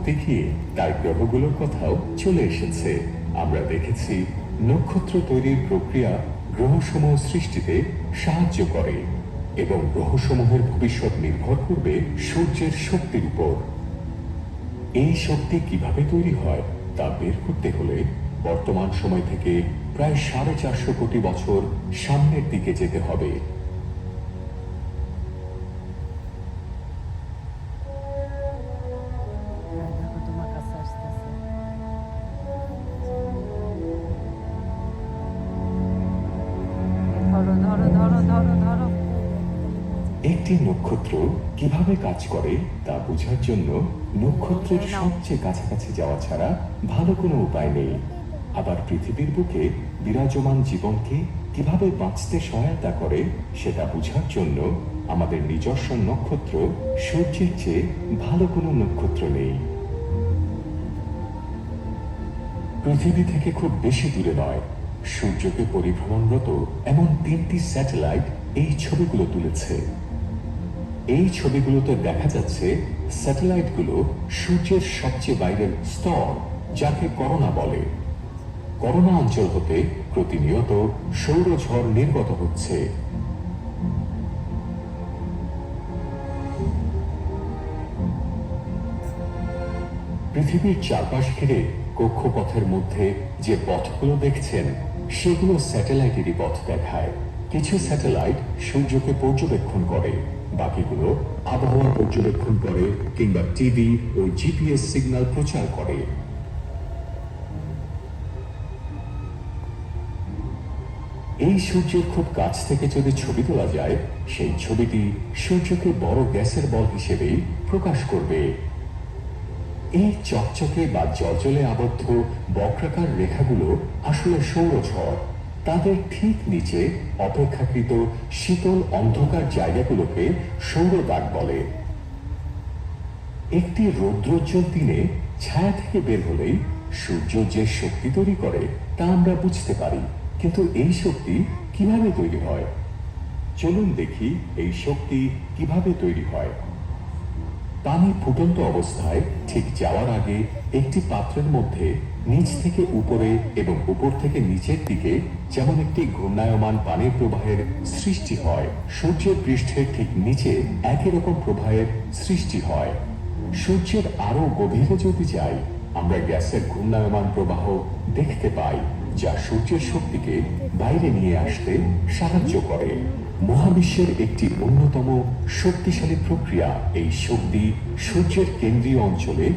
করতে গিয়ে তার গ্রহগুলোর কথাও চলে এসেছে। আমরা দেখেছি নক্ষত্র তৈরির প্রক্রিয়া গ্রহসমূহ সৃষ্টিতে সাহায্য করে এবং গ্রহসমূহের ভবিষ্যৎ নির্ভর করবে সূর্যের শক্তির উপর। এই শক্তি কিভাবে তৈরি হয় তা বের করতে হলে বর্তমান সময় থেকে প্রায় 450 কোটি বছর সামনের দিকে যেতে হবে। দেখো তোমার কাছে আসতেছে। ধরো ধরো ধরো ধরো ধরো। একটি নক্ষত্র কিভাবে কাজ করে তা বোঝার জন্য নক্ষত্রের সবচেয়ে কাছাকাছি যাওয়া ছাড়া ভালো কোনো উপায় নেই। আবার পৃথিবীর বুকে বিরাজমান জীবনকে কিভাবে বাঁচতে সহায়তা করে সেটা বোঝার জন্য আমাদের নিজস্ব নক্ষত্র সূর্যের চেয়ে ভালো কোনো নক্ষত্র নেই। পৃথিবী থেকে খুব বেশি দূরে নয়, সূর্যকে পরিভ্রমণরত এমন 3টি স্যাটেলাইট এই ছবিগুলো তুলেছে। এই ছবিগুলোতে দেখা যাচ্ছে স্যাটেলাইটগুলো সূর্যের সবচেয়ে বাইরের স্তর, যাকে করোনা বলে। করোনা অঞ্চল হতে প্রতিনিয়ত সৌরঝড় নির্গত হচ্ছে। পৃথিবীর চারপাশ ঘিরে কক্ষপথের মধ্যে যে পথগুলো দেখছেন সেগুলো স্যাটেলাইটেরই পথ দেখায়। কিছু স্যাটেলাইট সূর্যকে পর্যবেক্ষণ করে, বাকিগুলো আবহাওয়া পর্যবেক্ষণ করে কিংবা টিভি ও জিপিএস সিগন্যাল প্রচার করে। এই সূর্যের খুব কাছ থেকে যদি ছবি তোলা যায়, সেই ছবিটি সূর্যকে বড় গ্যাসের বল হিসেবেই প্রকাশ করবে। এই চকচকে বা জলজলে আবদ্ধ বক্রাকার রেখাগুলো আসলে সৌরঝড়। তাদের ঠিক নিচে অপেক্ষাকৃত শীতল অন্ধকার জায়গাগুলোকে সৌরদাগ বলে। একটি রৌদ্রোজ্জ্বল দিনে ছায়া থেকে বের হলেই সূর্য যে শক্তি তৈরি করে তা আমরা বুঝতে পারি, কিন্তু এই শক্তি কিভাবে তৈরি হয়? চলুন দেখি এই শক্তি কিভাবে তৈরি হয়। পানি ফুটন্ত অবস্থায় ঠিক যাওয়ার আগে একটি পাত্রের মধ্যে নিচ থেকে উপরে এবং উপর থেকে নিচের দিকে যেমন একটি ঘূর্ণায়মান পানির প্রবাহের সৃষ্টি হয়, সূর্যের পৃষ্ঠের ঠিক নিচে একই রকম প্রবাহের সৃষ্টি হয়। সূর্যের আরো গভীরে যদি যাই, আমরা গ্যাসের ঘূর্ণায়মান প্রবাহ দেখতে পাই, যা সূর্যের শক্তিকে বাইরে নিয়ে আসতে সাহায্য করে। মহাবিশ্বের একটি অন্যতম শক্তিশালী প্রক্রিয়া এই শক্তি সূর্যের কেন্দ্রীয় অঞ্চলে